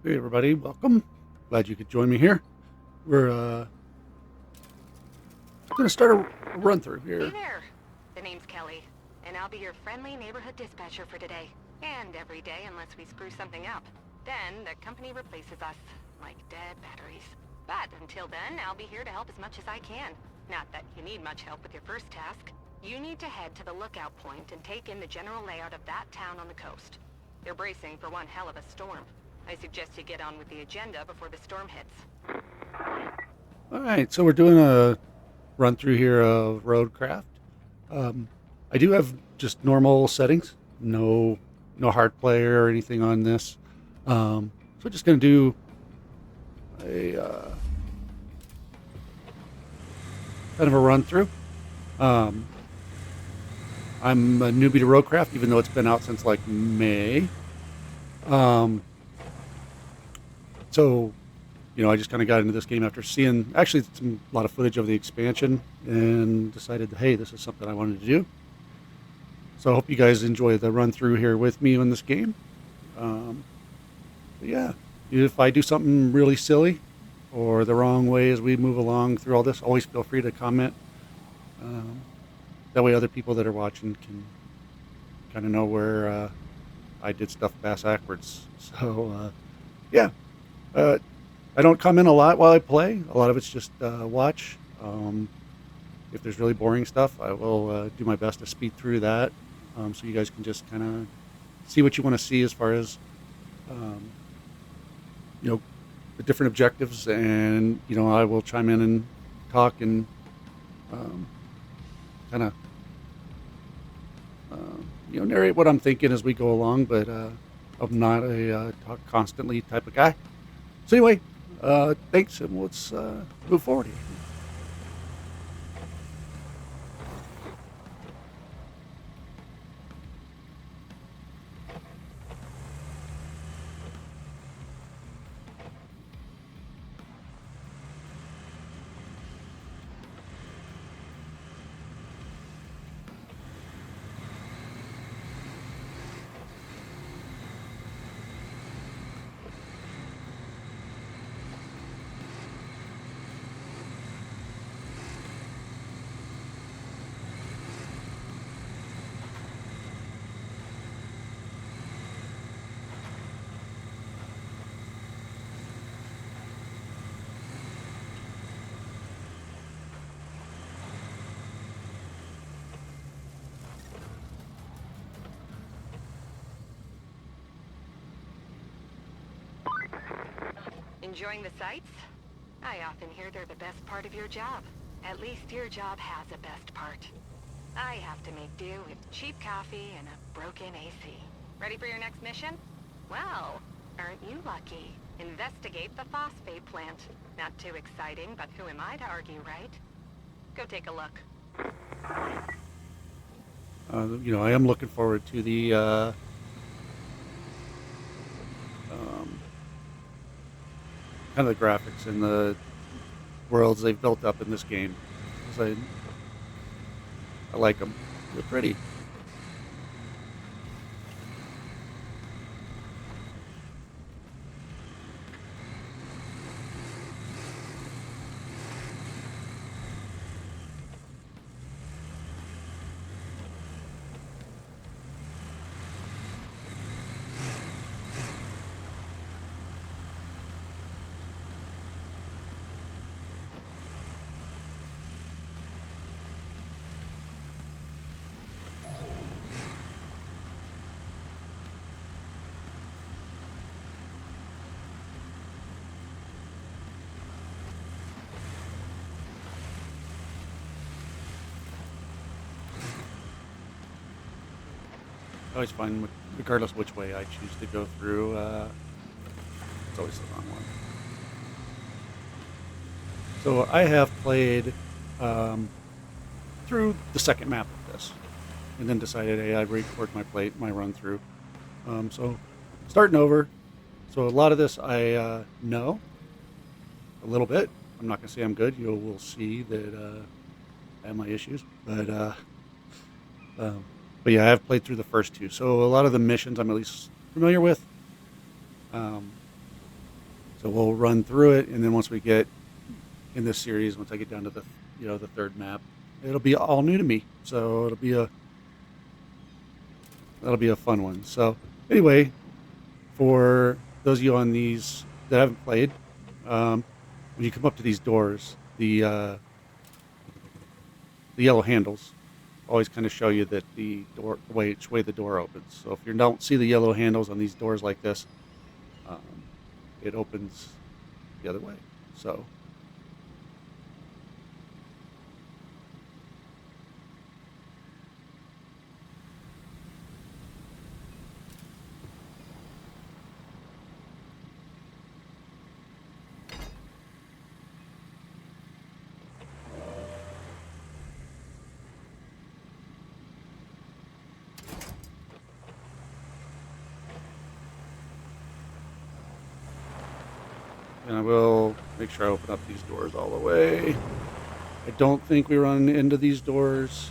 Hey everybody, welcome. Glad you could join me here. We're going to start a run through Hey here. there! The name's Kelly, and I'll be your friendly neighborhood dispatcher for today. And every day unless we screw something up. Then the company replaces us, like dead batteries. But until then, I'll be here to help as much as I can. Not that you need much help with your first task. You need to head to the lookout point and take in the general layout of that town on the coast. They're bracing for one hell of a storm. I suggest you get on with the agenda before the storm hits. All right, so we're doing a run through here of Roadcraft. Um, I do have just normal settings, no hard play or anything on this. So just going to do a kind of a run through. Um, I'm a newbie to Roadcraft, even though it's been out since like May. Um, so I just kind of got into this game after seeing actually a lot of footage of the expansion and decided, hey, this is something I wanted to do. So I hope you guys enjoy the run through here with me on this game. Um, but yeah, if I do something really silly or the wrong way as we move along through all this, always feel free to comment. Um, that way other people that are watching can kind of know where I did stuff backwards. So yeah, uh, I don't comment a lot while I play. A lot of it's just watch. If there's really boring stuff, I will do my best to speed through that, so you guys can just kind of see what you want to see as far as um, you know the different objectives, and I will chime in and talk and um, kind of narrate what I'm thinking as we go along. But I'm not a talk constantly type of guy. So anyway, thanks, and let's move forward here. Enjoying the sights? I often hear they're the best part of your job. At least your job has a best part. I have to make do with cheap coffee and a broken AC. Ready for your next mission? Well, aren't you lucky? Investigate the Phosphate Plant. Not too exciting, but who am I to argue, right? Go take a look. I am looking forward to the um, kind of the graphics and the worlds they've built up in this game. 'Cause I like them. They're pretty. I always find, regardless which way I choose to go through, it's always the wrong one. So I have played um, through the second map of this, and then decided, hey, I'd record my run through. So starting over. So a lot of this I know a little bit. I'm not gonna say I'm good. You will see that I have my issues, um, but yeah, I have played through the first two. So a lot of the missions I'm at least familiar with. Um, So we'll run through it, and then once we get in this series, once I get down to the the third map, it'll be all new to me. So that'll be a fun one. So anyway, for those of you on these that haven't played, when you come up to these doors, the yellow handles always kind of show you that which way the door opens. So if you don't see the yellow handles on these doors like this, um, it opens the other way. So and I will make sure I open up these doors all the way. I don't think we run into these doors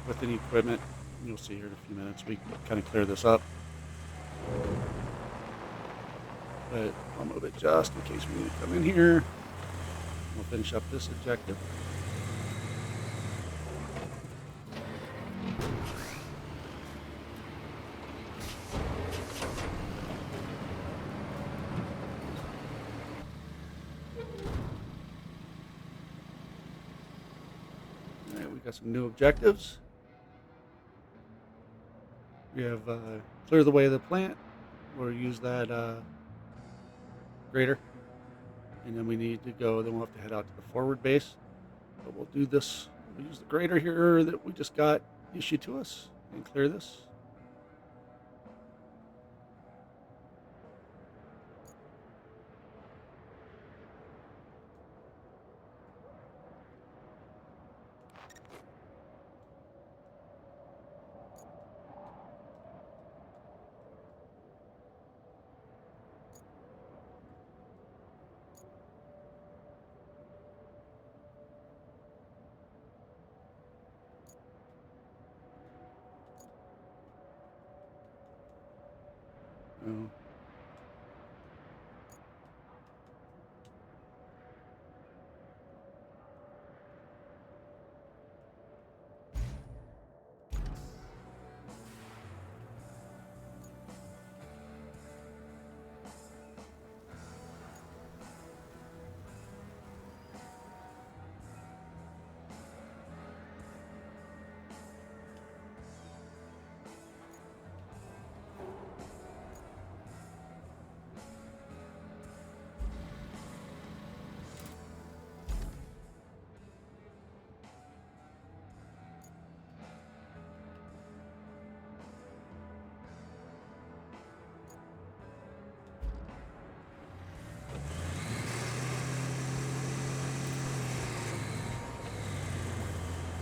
with any equipment. You'll see here in a few minutes. We can kind of clear this up. But I'll move it just in case we need to come in here. We'll finish up this objective. All right, we got some new objectives. We have clear the way of the plant. We'll use that grader. And then we need to go, then we'll have to head out to the forward base. But we'll do this. We'll use the grader here that we just got issued to us and clear this. Oh.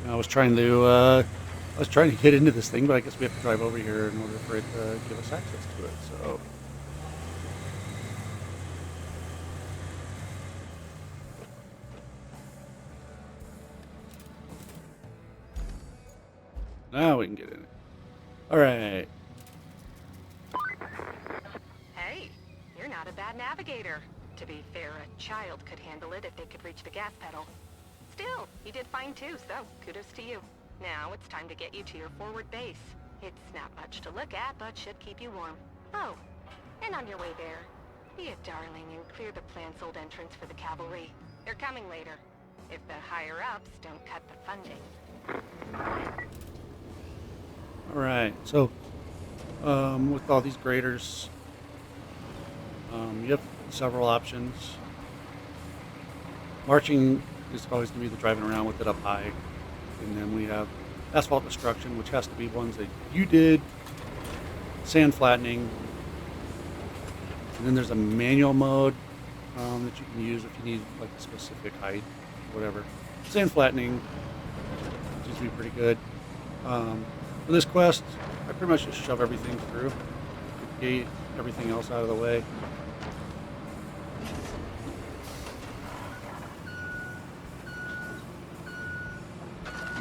I was trying to get into this thing, but I guess we have to drive over here in order for it to give us access to it. So now we can get in it. All right. Hey, you're not a bad navigator. To be fair, a child could handle it if they could reach the gas pedal. Still, you did fine too, so kudos to you. Now it's time to get you to your forward base. It's not much to look at, but should keep you warm. Oh, and on your way there, be a darling and clear the plant's old entrance for the cavalry. They're coming later, if the higher-ups don't cut the funding. All right. So with all these graders, you have several options. Marching is always going to be the driving around with it up high. And then we have asphalt destruction, which has to be ones that you did, sand flattening, and then there's a manual mode that you can use if you need like a specific height, whatever. Sand flattening seems to be pretty good. For this quest, I pretty much just shove everything through, get everything else out of the way.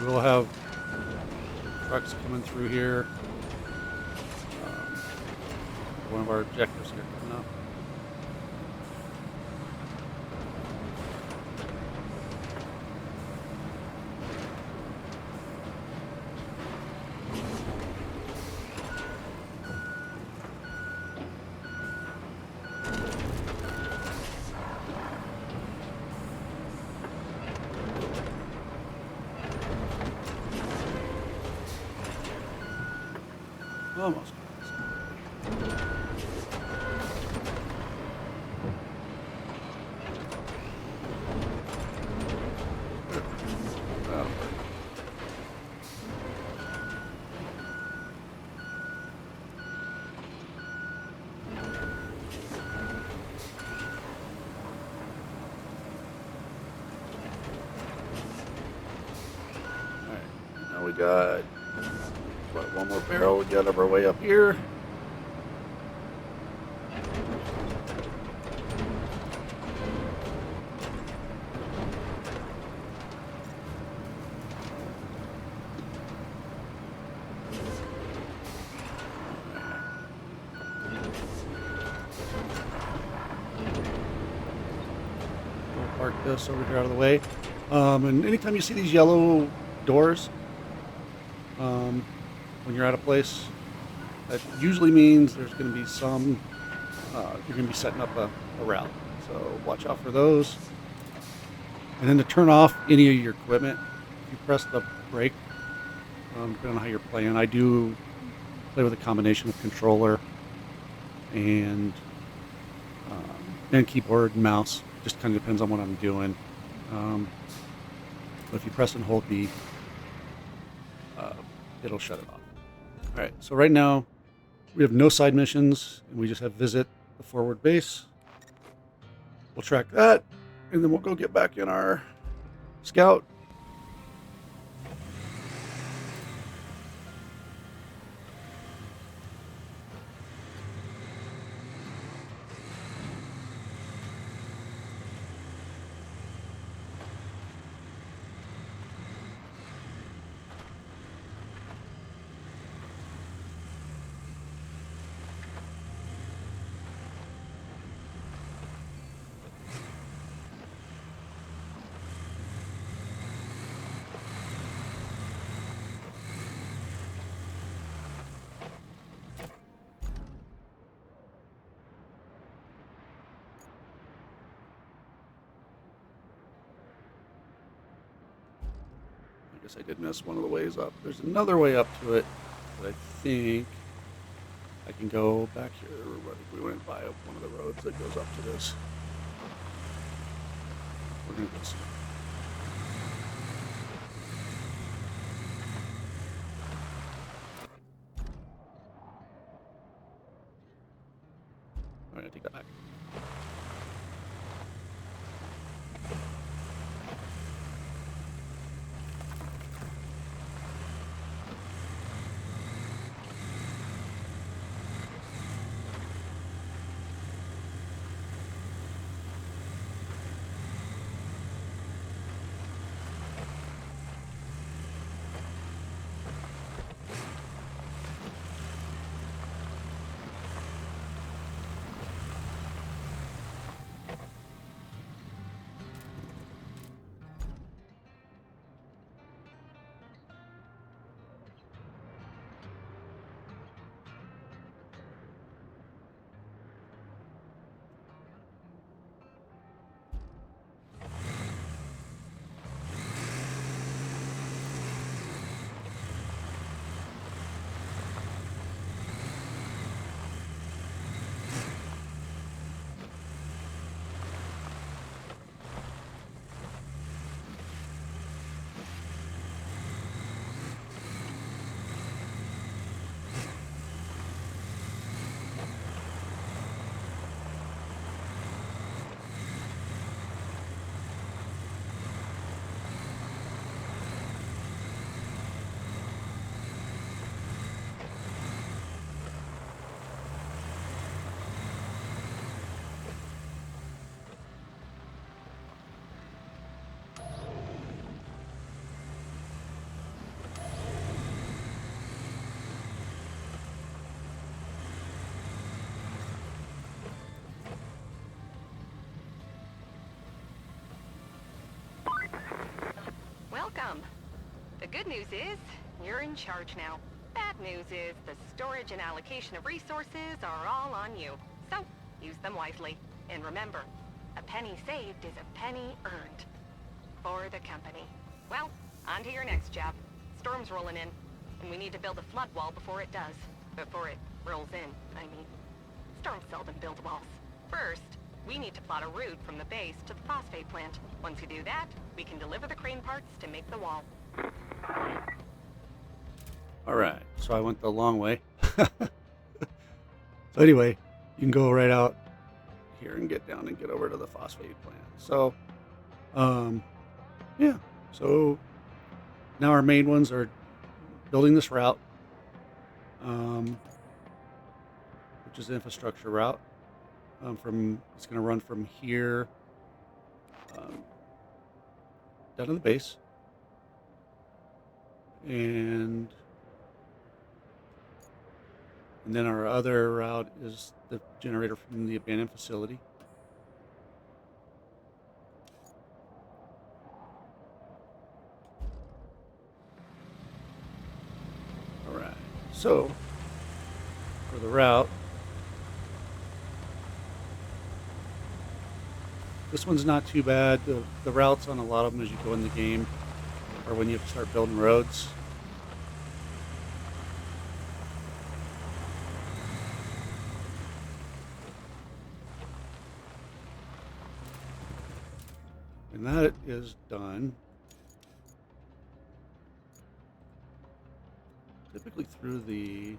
We'll have trucks coming through here. one of our objectives here coming up. Almost. Alright, now we got one more barrel we got our way up here. We'll park this over here out of the way. And anytime you see these yellow doors, when you're at a place, that usually means there's going to be some, you're going to be setting up a route. So watch out for those. And then to turn off any of your equipment, if you press the brake, depending on how you're playing, I do play with a combination of controller and keyboard and mouse. Just kind of depends on what I'm doing. But if you press and hold B, it'll shut it off. All right, so right now we have no side missions, and we just have visit the forward base. We'll track that, and then we'll go get back in our scout. I guess I did miss one of the ways up. There's another way up to it, but I think I can go back here. We went by one of the roads that goes up to this. We're going to go see. I'm going to take that back. welcome. The good news is, you're in charge now. Bad news is, the storage and allocation of resources are all on you. So, use them wisely. And remember, a penny saved is a penny earned. For the company. Well, on to your next job. Storm's rolling in, and we need to build a flood wall before it does. Before it rolls in, I mean. Storm seldom builds walls. First, we need to plot a route from the base to the phosphate plant. Once we do that, we can deliver the crane parts to make the wall. Alright, so I went the long way. So anyway, you can go right out here and get down and get over to the phosphate plant. So, yeah. So now our main ones are building this route, which is the infrastructure route. It's going to run from here down to the base, and then our other route is the generator from the abandoned facility. All right, so for the route, this one's not too bad. The routes on a lot of them as you go in the game, or when you have to start building roads. And that is done typically through the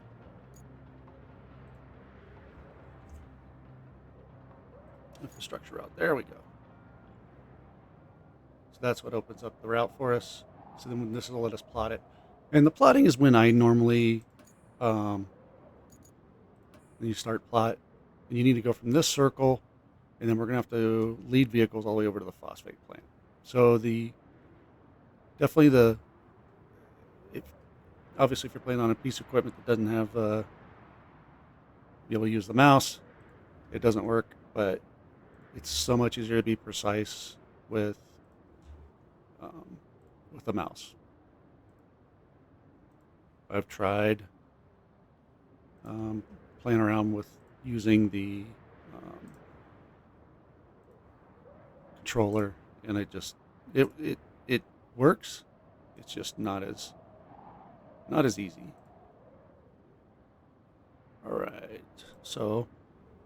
infrastructure route. There we go. So that's what opens up the route for us. So then this will let us plot it. And the plotting is when I normally, when you start plot, and you need to go from this circle, and then we're going to have to lead vehicles all the way over to the phosphate plant. So obviously if you're playing on a piece of equipment that doesn't have, be able to use the mouse, it doesn't work, but it's so much easier to be precise with the mouse. I've tried playing around with using the controller, and it works. It's just not as easy. All right, so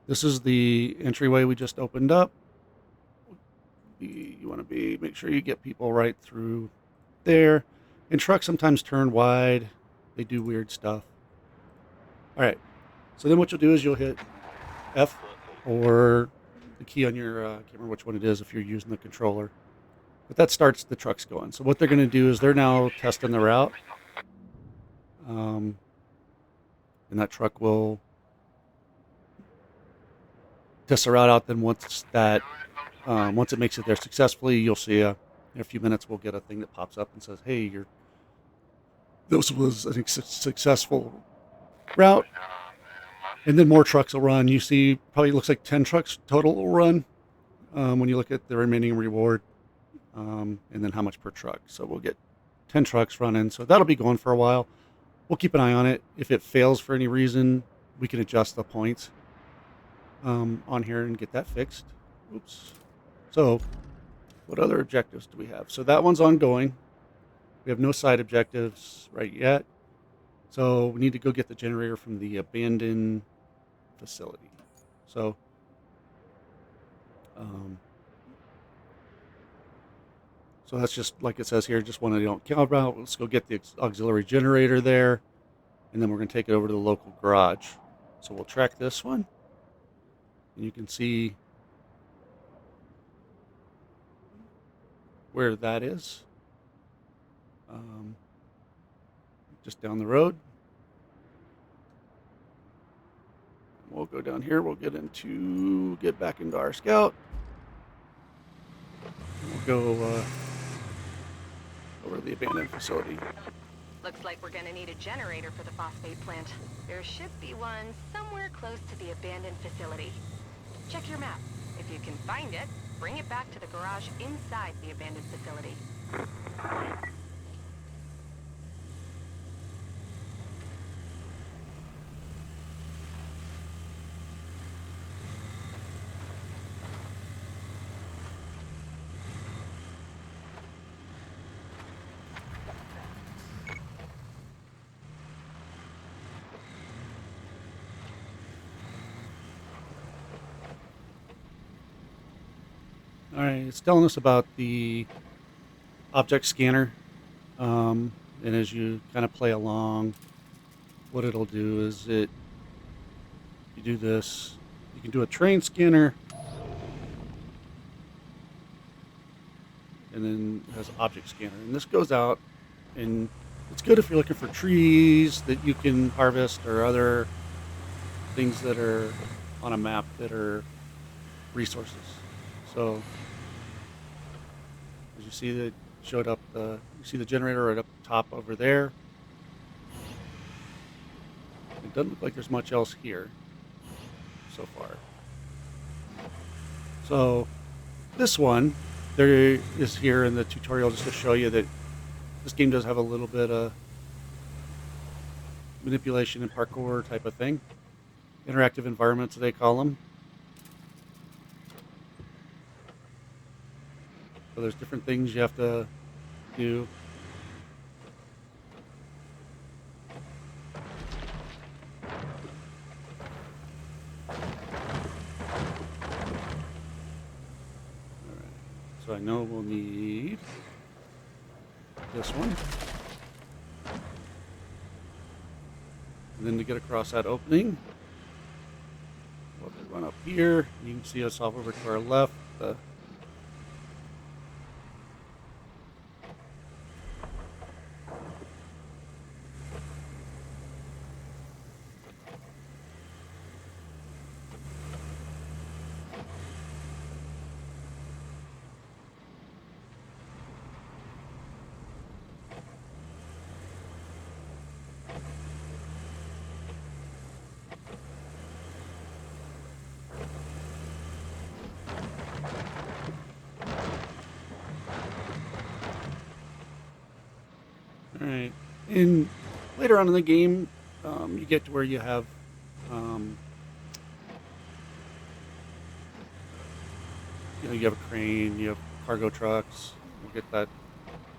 this is the entryway we just opened up. You want to make sure you get people right through there. And trucks sometimes turn wide. They do weird stuff. All right, so then what you'll do is you'll hit F or the key on your, I can't remember which one it is if you're using the controller. But that starts the trucks going. So what they're going to do is they're now testing the route. And that truck will test the route out. Then once it makes it there successfully, you'll see in a few minutes we'll get a thing that pops up and says, "Hey, this was a successful route." And then more trucks will run. You see, probably looks like 10 trucks total will run when you look at the remaining reward, and then how much per truck. So we'll get 10 trucks running. So that'll be going for a while. We'll keep an eye on it. If it fails for any reason, we can adjust the points on here and get that fixed. Oops. So what other objectives do we have? So that one's ongoing. We have no side objectives right yet. So we need to go get the generator from the abandoned facility. So so that's just like it says here, just one I don't care about. Let's go get the auxiliary generator there, and then we're going to take it over to the local garage. So we'll track this one, and you can see where that is. Just down the road. We'll go down here. We'll get back into our scout. We'll go over to the abandoned facility. Looks like we're gonna need a generator for the phosphate plant. There should be one somewhere close to the abandoned facility. Check your map. If you can find it, bring it back to the garage inside the abandoned facility. All right, it's telling us about the object scanner. And as you kind of play along, what it'll do is you do this, you can do a terrain scanner, and then it has object scanner. And this goes out, and it's good if you're looking for trees that you can harvest or other things that are on a map that are resources. So as you see, that showed up you see the generator right up top over there. It doesn't look like there's much else here so far. So this one there is here in the tutorial just to show you that this game does have a little bit of manipulation and parkour type of thing. Interactive environments, they call them. So there's different things you have to do. So I know we'll need this one. And then to get across that opening, we'll have to run up here. You can see us off over to our left. All right, and later on in the game, you get to where you have you have a crane, you have cargo trucks. You get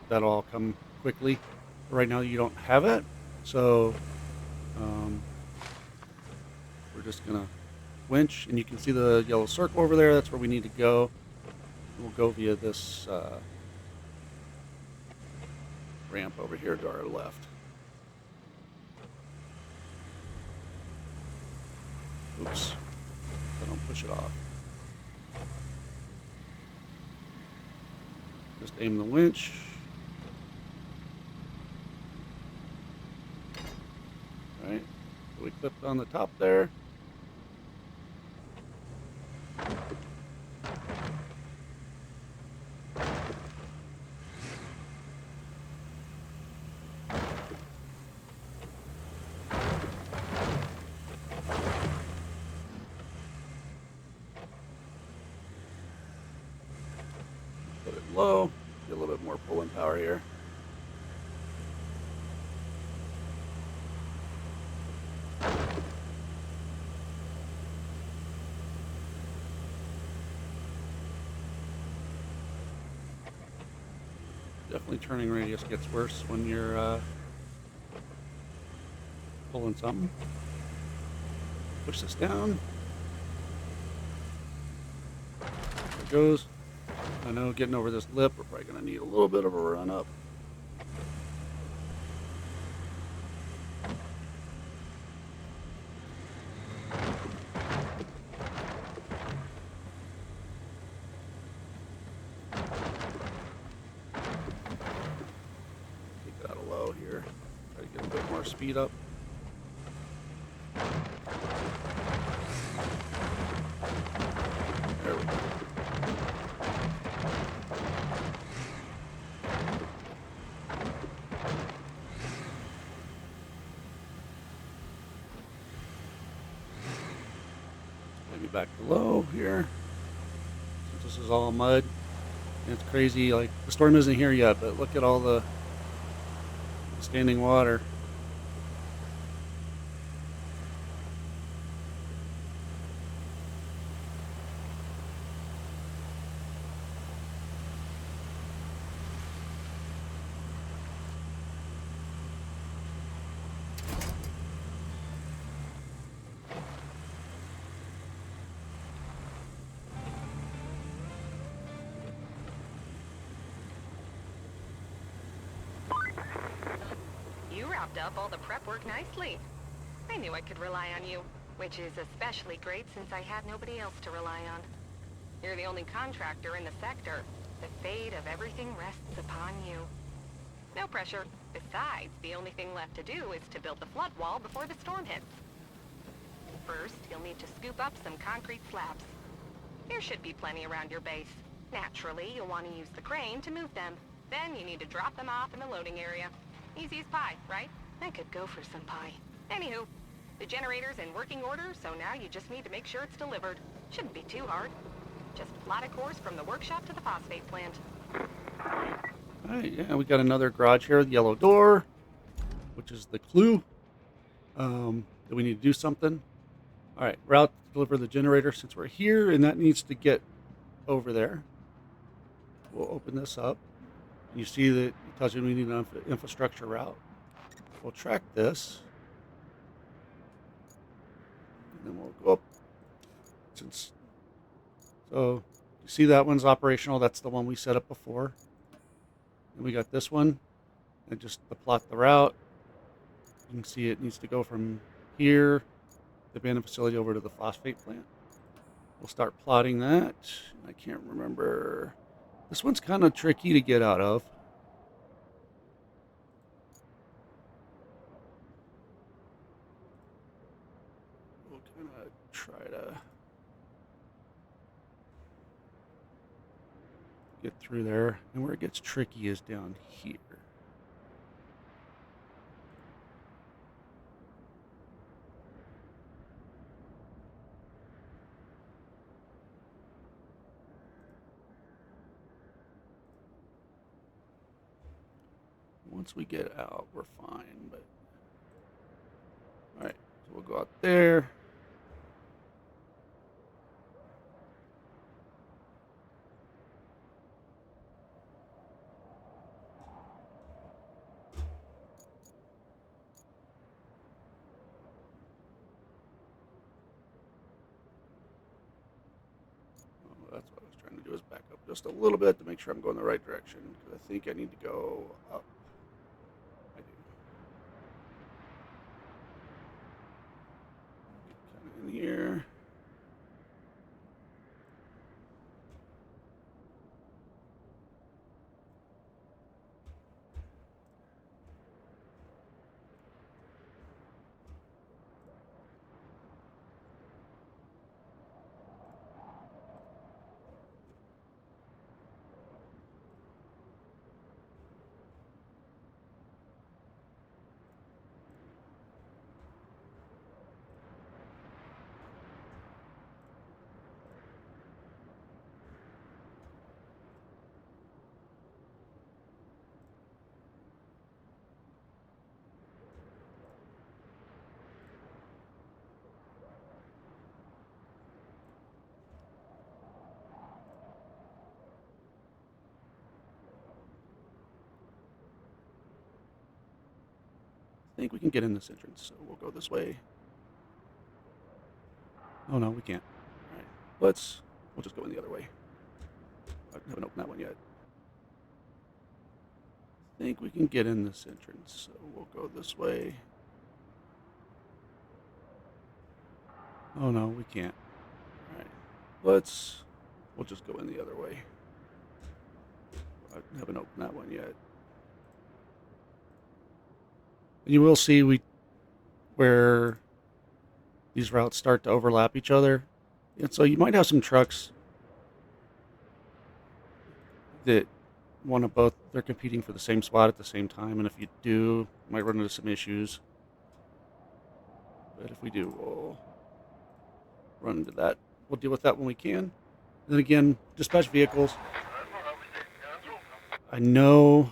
that all come quickly. But right now you don't have it, so we're just gonna winch, and you can see the yellow circle over there. That's where we need to go. We'll go via this ramp over here to our left. Oops, I don't push it off. Just aim the winch. All right, so we clipped on the top there. Put it low, get a little bit more pulling power here. Definitely turning radius gets worse when you're pulling something. Push this down. There it goes. I know getting over this lip, we're probably going to need a little bit of a run up. Take it out of low here. Try to get a bit more speed up. There we go. Maybe back to low here. Since this is all mud. And it's crazy, like the storm isn't here yet, but look at all the standing water. wrapped up all the prep work nicely. I knew I could rely on you, which is especially great since I had nobody else to rely on. You're the only contractor in the sector. The fate of everything rests upon you. No pressure. Besides, the only thing left to do is to build the flood wall before the storm hits. First, you'll need to scoop up some concrete slabs. There should be plenty around your base. Naturally, you'll want to use the crane to move them. Then you need to drop them off in the loading area. Easy as pie, right? I could go for some pie. Anywho, the generator's in working order, so now you just need to make sure it's delivered. Shouldn't be too hard. Just plot a course from the workshop to the phosphate plant. Alright, yeah, we got another garage here, the yellow door, which is the clue that we need to do something. Alright, route to deliver the generator since we're here, and that needs to get over there. We'll open this up. You see that it tells you we need an infrastructure route. We'll track this. And then we'll go up. So you see that one's operational. That's the one we set up before. And we got this one. And just to plot the route, you can see it needs to go from here, the abandoned facility, over to the phosphate plant. We'll start plotting that. I can't remember. This one's kind of tricky to get out of. We'll kind of try to get through there. And where it gets tricky is down here. Once we get out, we're fine, but all right, so we'll go out there. Oh, that's what I was trying to do, is back up just a little bit to make sure I'm going the right direction, because I think I need to go up. In here. I think we can get in this entrance, so we'll go this way. Oh no, we can't. All right, we'll just go in the other way. I haven't opened that one yet. I think we can get in this entrance, so we'll go this way. Oh no, we can't. All right, we'll just go in the other way. I haven't opened that one yet. And you will see where these routes start to overlap each other. And so you might have some trucks that want to both, they're competing for the same spot at the same time. And if you do, you might run into some issues. But if we do, we'll run into that. We'll deal with that when we can. And then again, dispatch vehicles. I know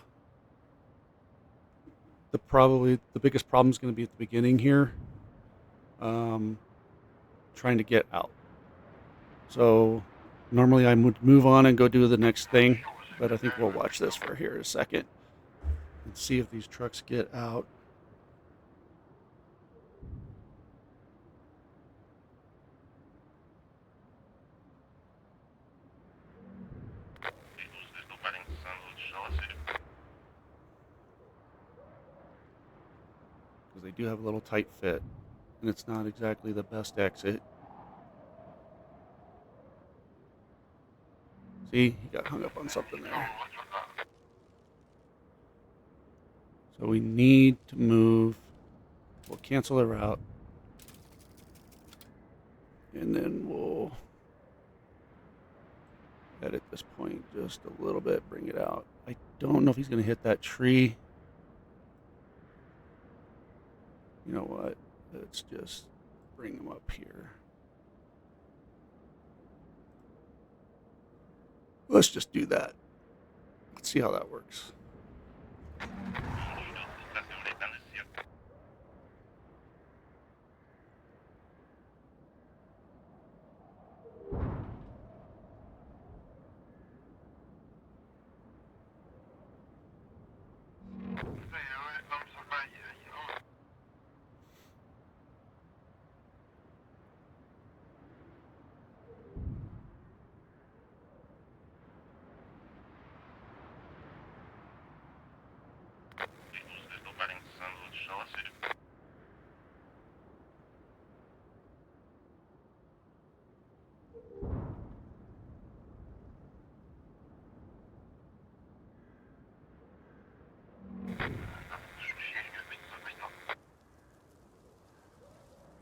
probably the biggest problem is going to be at the beginning here, trying to get out. So normally I would move on and go do the next thing, but I think we'll watch this for here a second and see if these trucks get out. they do have a little tight fit, and it's not exactly the best exit. See, he got hung up on something there. So we need to move. We'll cancel the route. And then we'll edit this point just a little bit, bring it out. I don't know if he's going to hit that tree. You know what? Let's just bring him up here. Let's just do that. Let's see how that works.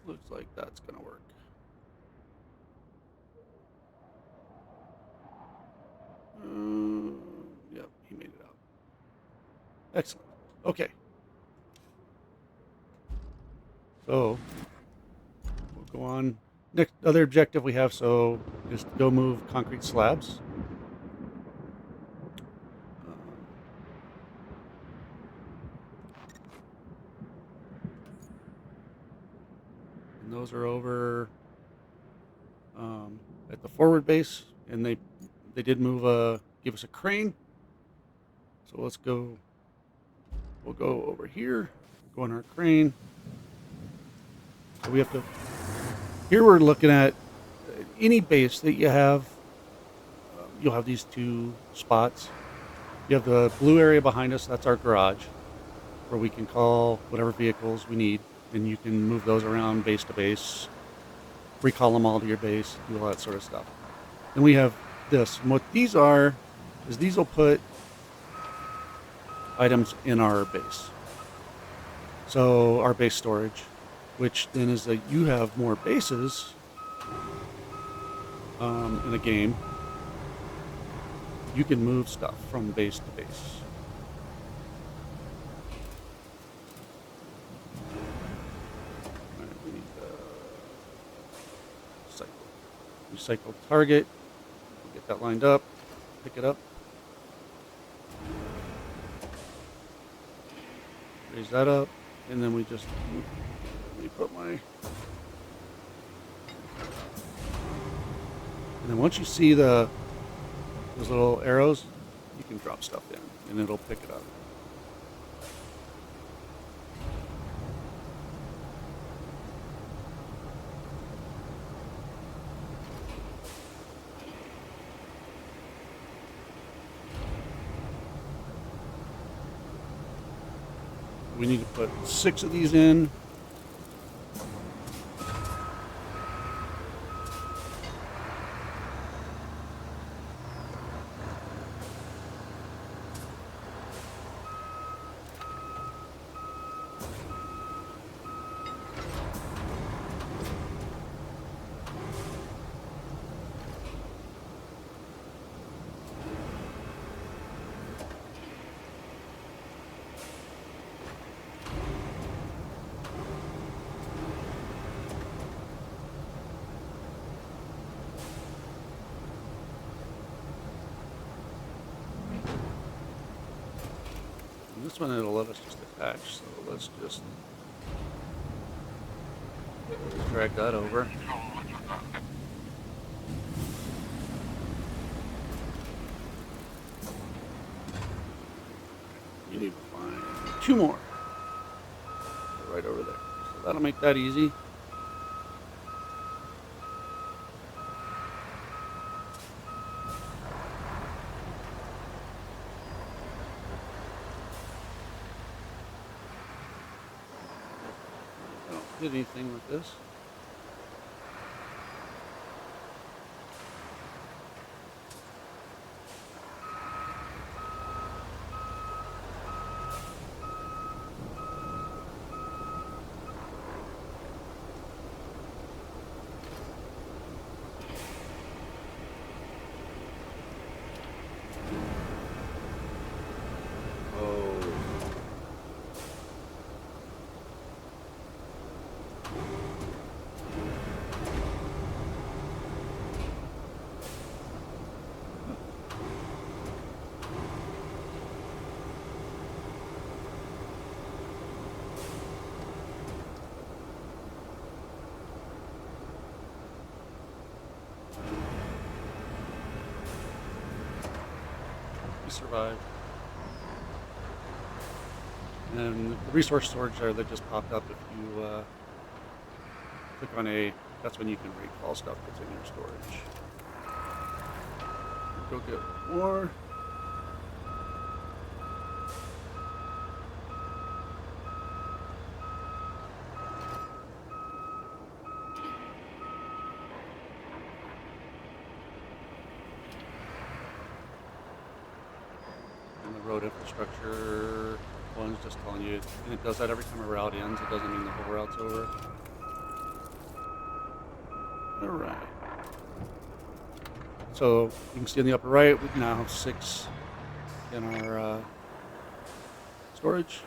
Looks like that's going to work. Yep, he made it out. Excellent. Okay. So we'll go on. Next other objective we have, so just go move concrete slabs. And those are over at the forward base, and they did move give us a crane. So let's go. We'll go over here, go on our crane. So we have to. Here we're looking at any base that you have. You'll have these two spots. You have the blue area behind us. That's our garage, where we can call whatever vehicles we need, and you can move those around base to base, recall them all to your base, do all that sort of stuff. Then we have this. And what these are is these will put items in our base. So our base storage, which then is that you have more bases in a game. You can move stuff from base to base. All right, we need recycle target. We'll get that lined up. Pick it up. Raise that up, and then we just let me put my. And then once you see those little arrows, you can drop stuff in, and it'll pick it up. We need to put 6 of these in. This one it'll let us just attach, so let's just drag that over. You need to find 2 more. Right over there. So that'll make that easy. hit anything with this. We survived. And the resource storage there that just popped up, if you click on A, that's when you can recall stuff that's in your storage. Go get more. And the road infrastructure one's just telling you, and it does that every time a route ends. It doesn't mean the whole route's over. Alright. So you can see in the upper right, we now have 6 in our storage.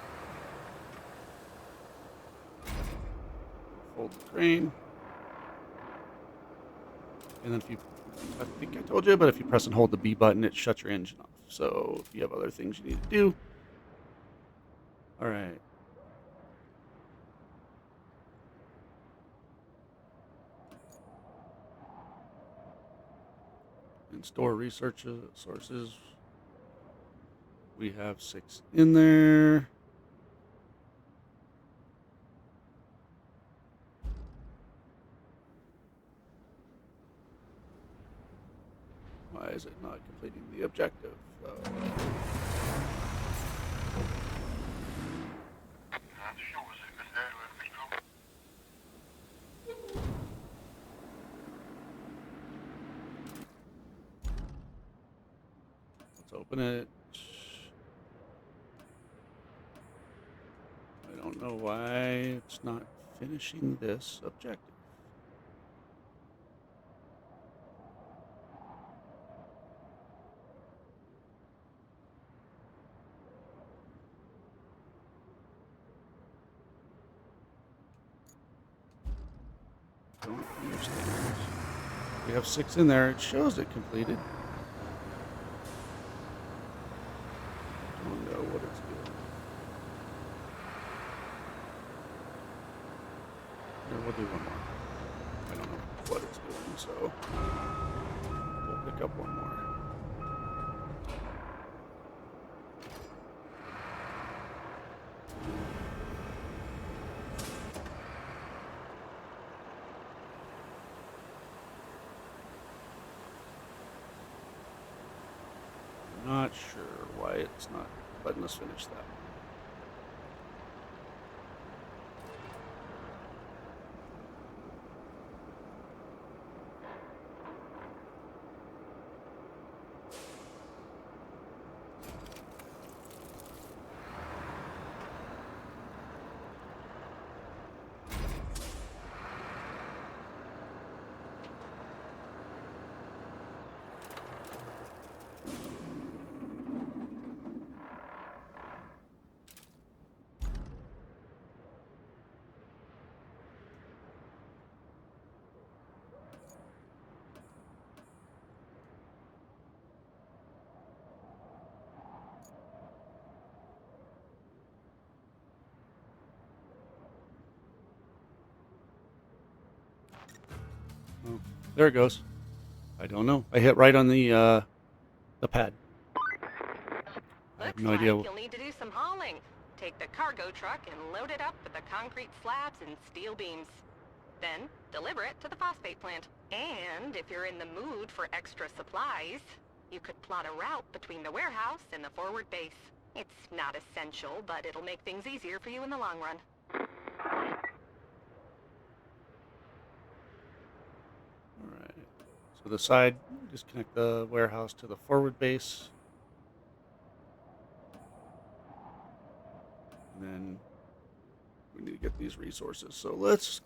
Fold the crane. And then if you, I think I told you, but if you press and hold the B button, it shuts your engine off. So if you have other things you need to do. Alright. And store research sources. We have 6 in there. Why is it not completing the objective? Let's open it. I don't know why it's not finishing this objective. Don't understand. We have 6 in there. It shows it completed. Don't know what it's doing. Here, we'll do one more. I don't know what it's doing, so we'll pick up one more. Not sure why it's not letting us finish that. Oh, there it goes. I don't know. I hit right on the pad. I have no idea. You'll need to do some hauling. Take the cargo truck and load it up with the concrete slabs and steel beams. Then deliver it to the phosphate plant. And if you're in the mood for extra supplies, you could plot a route between the warehouse and the forward base. It's not essential, but it'll make things easier for you in the long run. So the side, just connect the warehouse to the forward base. And then we need to get these resources. So let's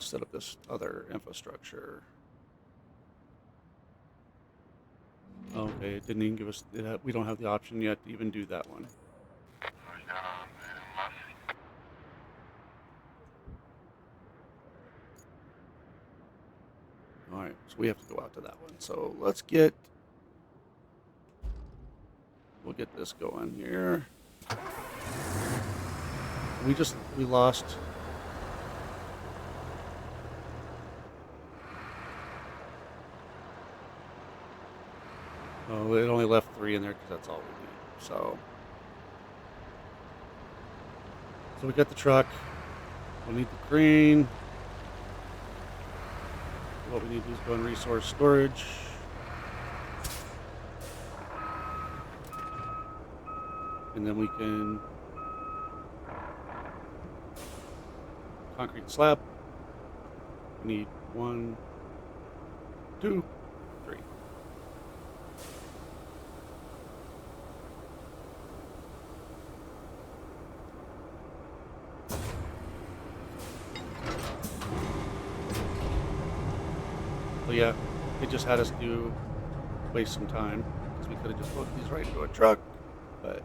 set up this other infrastructure. Okay, it didn't even give us, we don't have the option yet to even do that one. All right, so we have to go out to that one. So we'll get this going here. We lost. Oh, it only left 3 in there because that's all we need. So we got the truck. We'll need the crane. What we need to do is go in resource storage. And then we can concrete slab. We need 1, 2, 3. So yeah, it just had us waste some time because we could have just loaded these right into a truck, but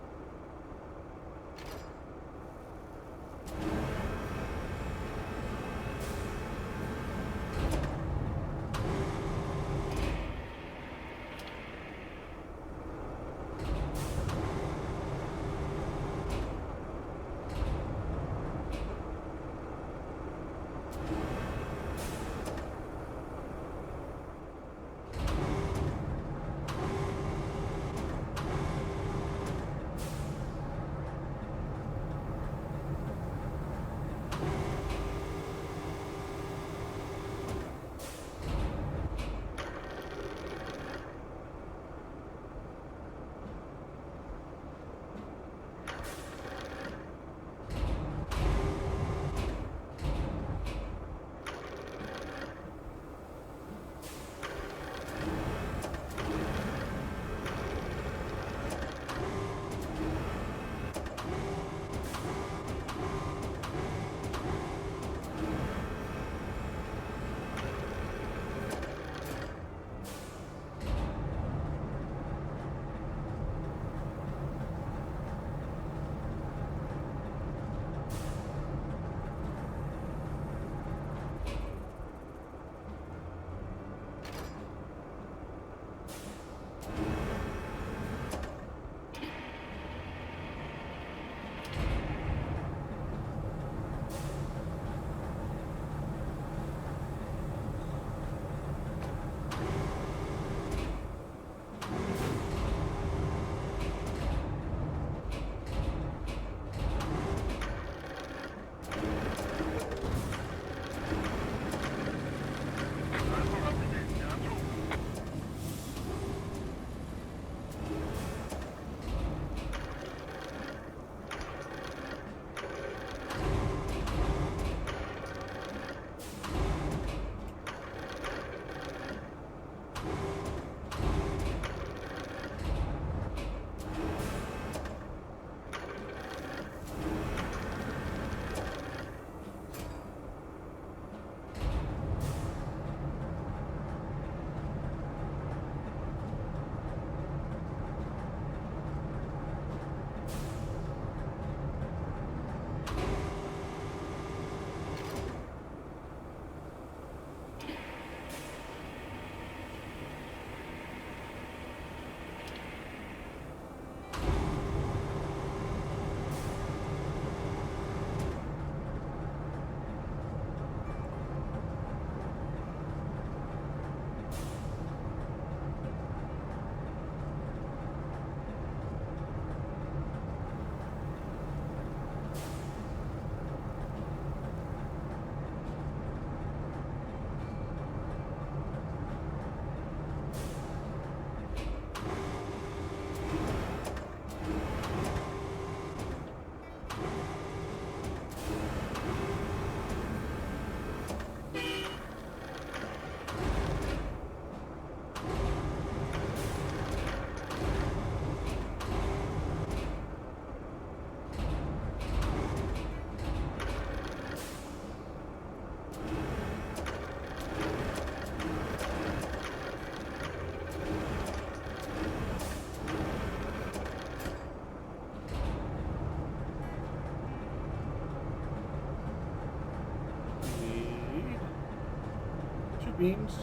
beams.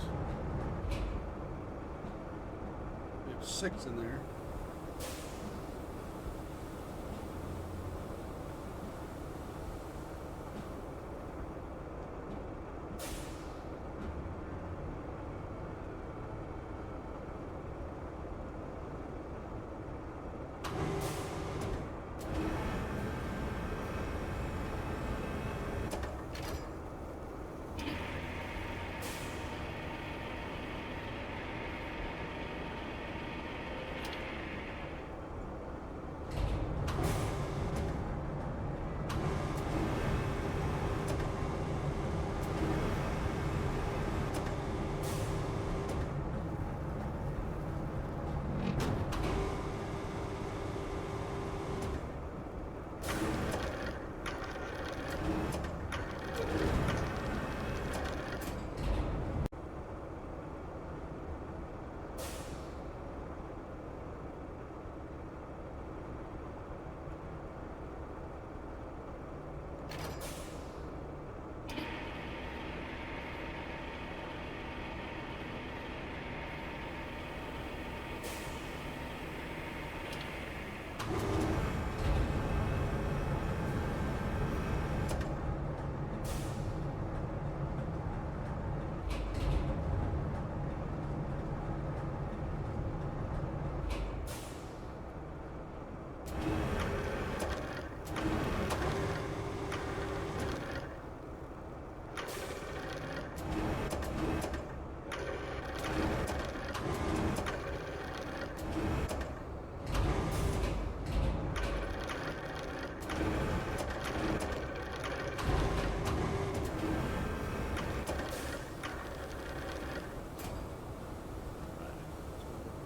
We have 6 in there.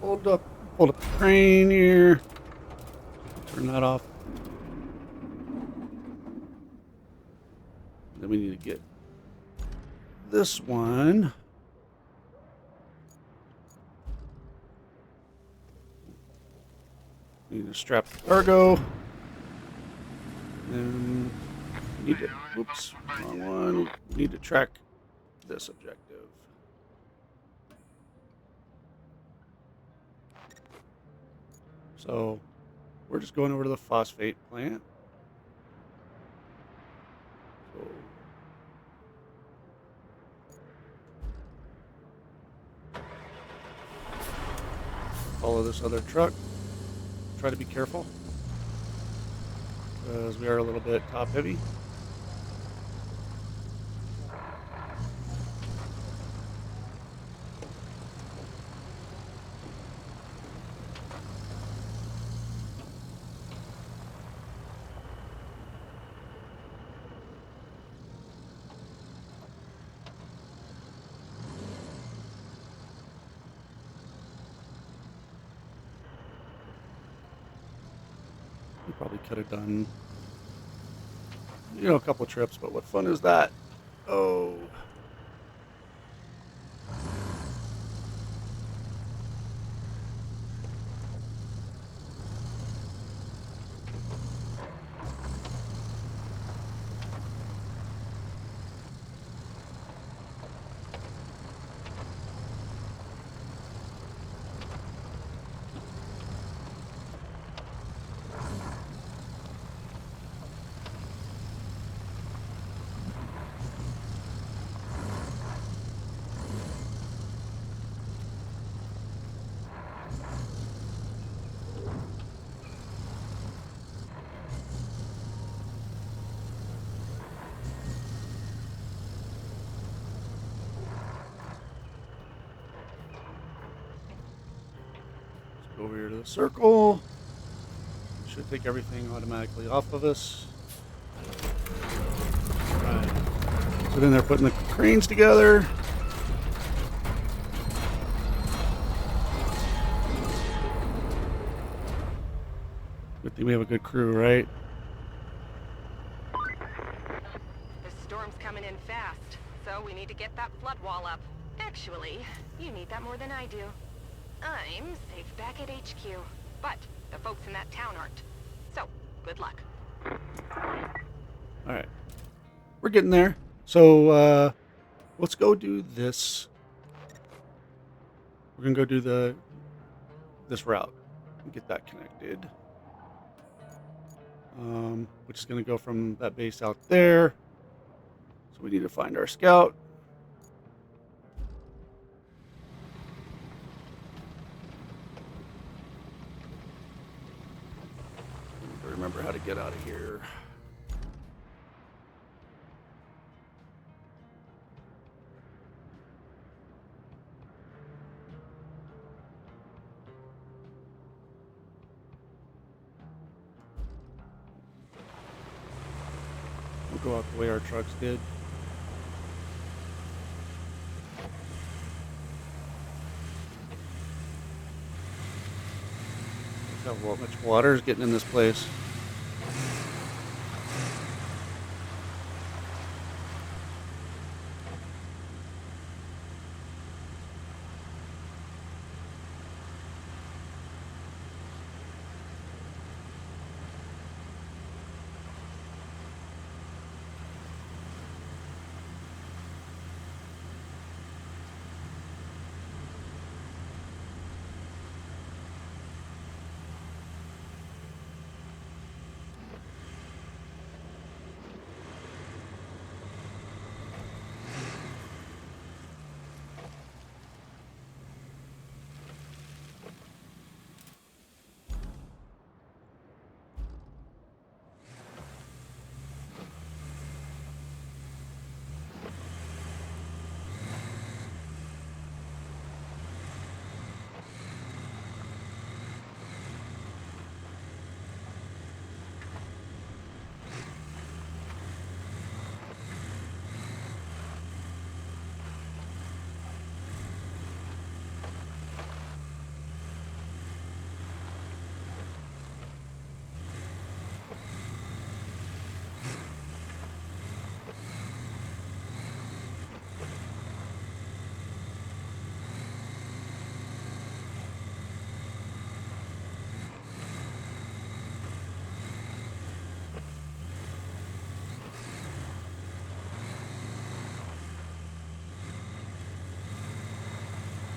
Hold up the crane here. Turn that off. Then we need to get this one. We need to strap the cargo. Then we need to, oops, wrong one. We need to track this objective. So we're just going over to the phosphate plant. So follow this other truck. Try to be careful because we are a little bit top heavy. We probably could have done, a couple trips, but what fun is that? Oh. Go over here to the circle. Should take everything automatically off of us. Right. So then they're putting the cranes together. Good thing we have a good crew, right? The storm's coming in fast, so we need to get that flood wall up. Actually, you need that more than I do. I'm safe back at HQ, but the folks in that town aren't. So, good luck. Alright. We're getting there. So, let's go do this we're gonna go do this route and get that connected. Which is gonna go from that base out there. So we need to find our scout. Remember how to get out of here. We'll go out the way our trucks did. Look how much water is getting in this place.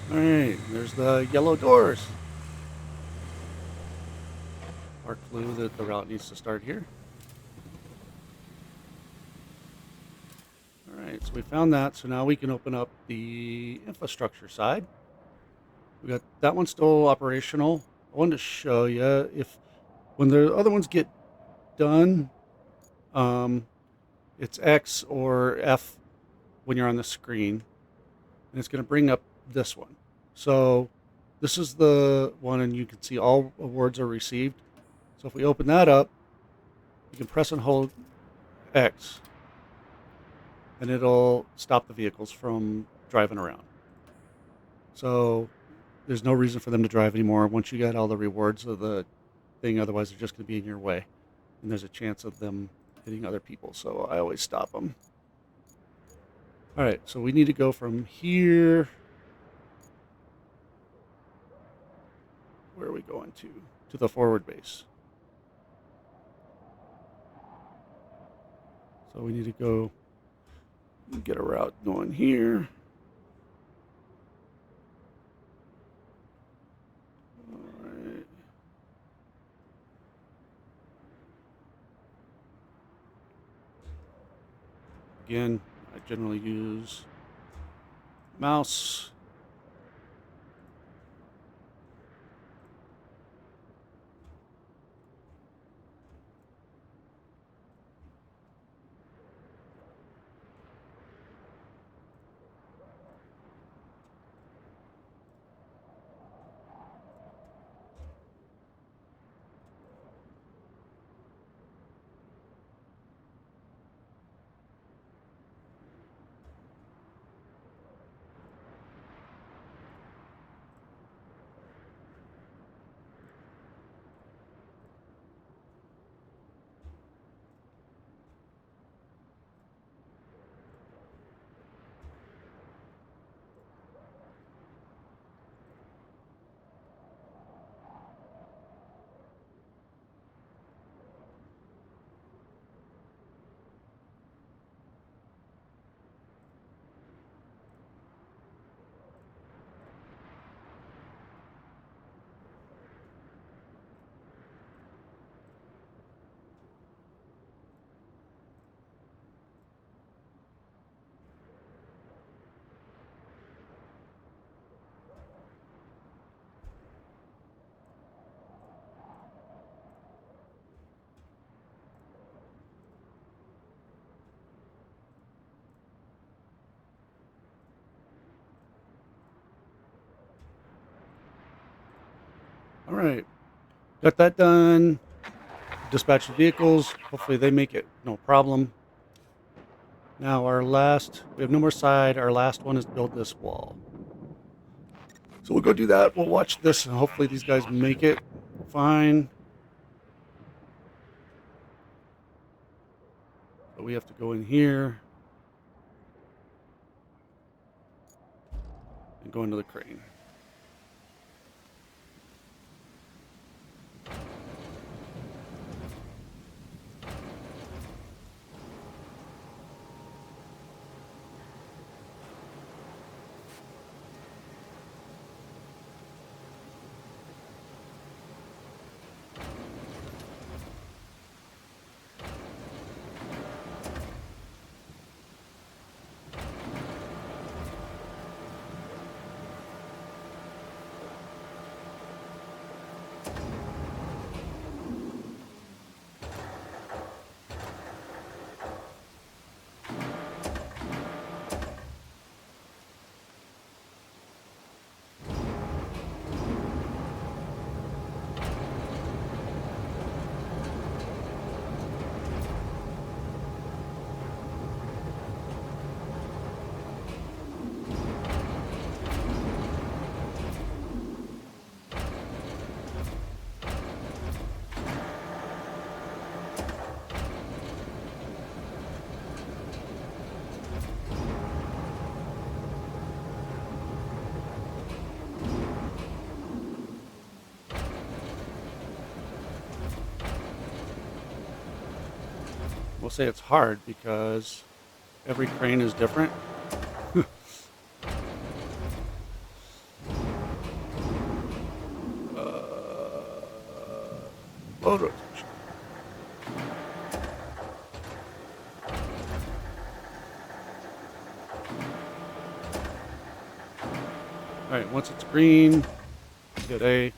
Alright, there's the yellow doors. Our clue that the route needs to start here. Alright, so we found that, so now we can open up the infrastructure side. We got that one still operational. I wanted to show you if when the other ones get done, it's X or F when you're on the screen, and it's going to bring up this one. So this is the one, and you can see all awards are received. So if we open that up, you can press and hold X, and it'll stop the vehicles from driving around. So there's no reason for them to drive anymore once you got all the rewards of the thing. Otherwise, they're just going to be in your way, and there's a chance of them hitting other people. So I always stop them. All right, so we need to go from here. Where are we going to? To the forward base. So we need to go get a route going here. All right. Again, I generally use mouse. All right, got that done. Dispatch the vehicles. Hopefully they make it no problem. Now we have no more side. Our last one is to build this wall. So we'll go do that. We'll watch this, and hopefully these guys make it fine. But we have to go in here and go into the crane. We'll say it's hard because every crane is different. Load rotation. All right, once it's green, hit A.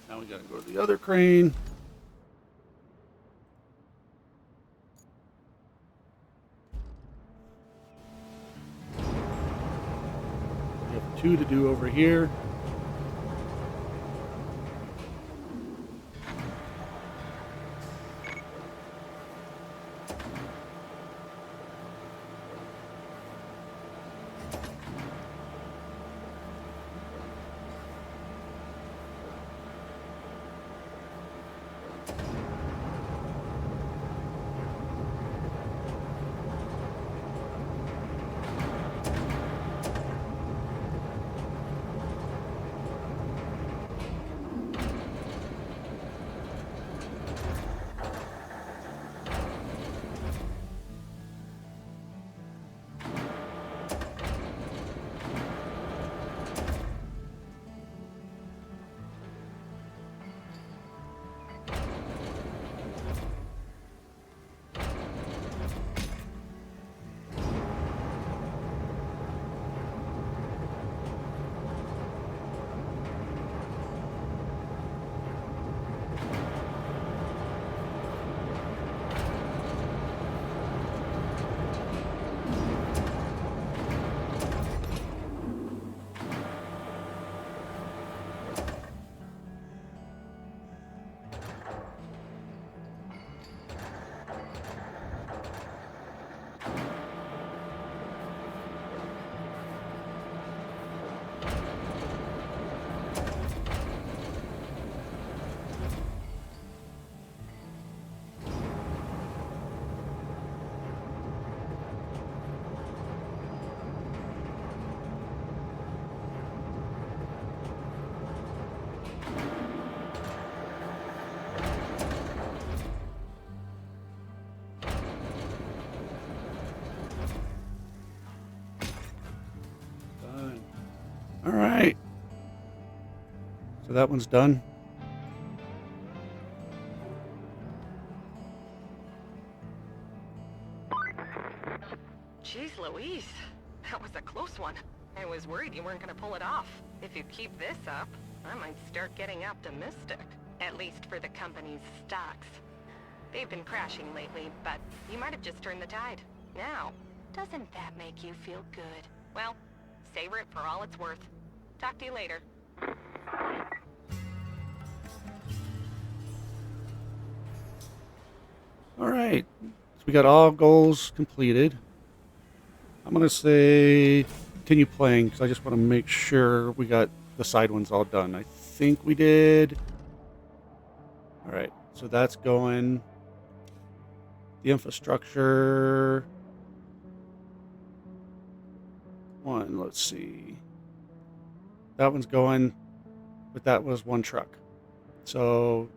Now we gotta go to the other crane. We have 2 to do over here. All right. So that one's done. Jeez Louise, that was a close one. I was worried you weren't gonna pull it off. If you keep this up, I might start getting optimistic. At least for the company's stocks. They've been crashing lately, but you might have just turned the tide. Now, doesn't that make you feel good? Well, savor it for all it's worth. Talk to you later. All right. So we got all goals completed. I'm going to say continue playing because I just want to make sure we got the side ones all done. I think we did. All right. So that's going. The infrastructure. One, let's see. That one's going, but that was one truck. So,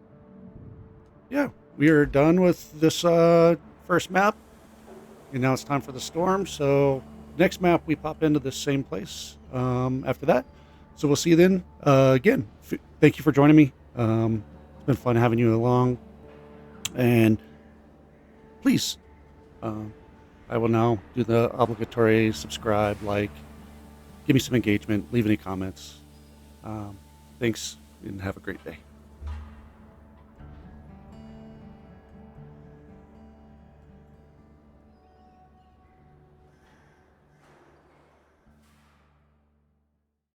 yeah, we are done with this first map. And now it's time for the storm. So, next map, we pop into the same place after that. So, we'll see you then. Again, thank you for joining me. It's been fun having you along. And please, I will now do the obligatory subscribe, like, give me some engagement, leave any comments. Thanks, and have a great day.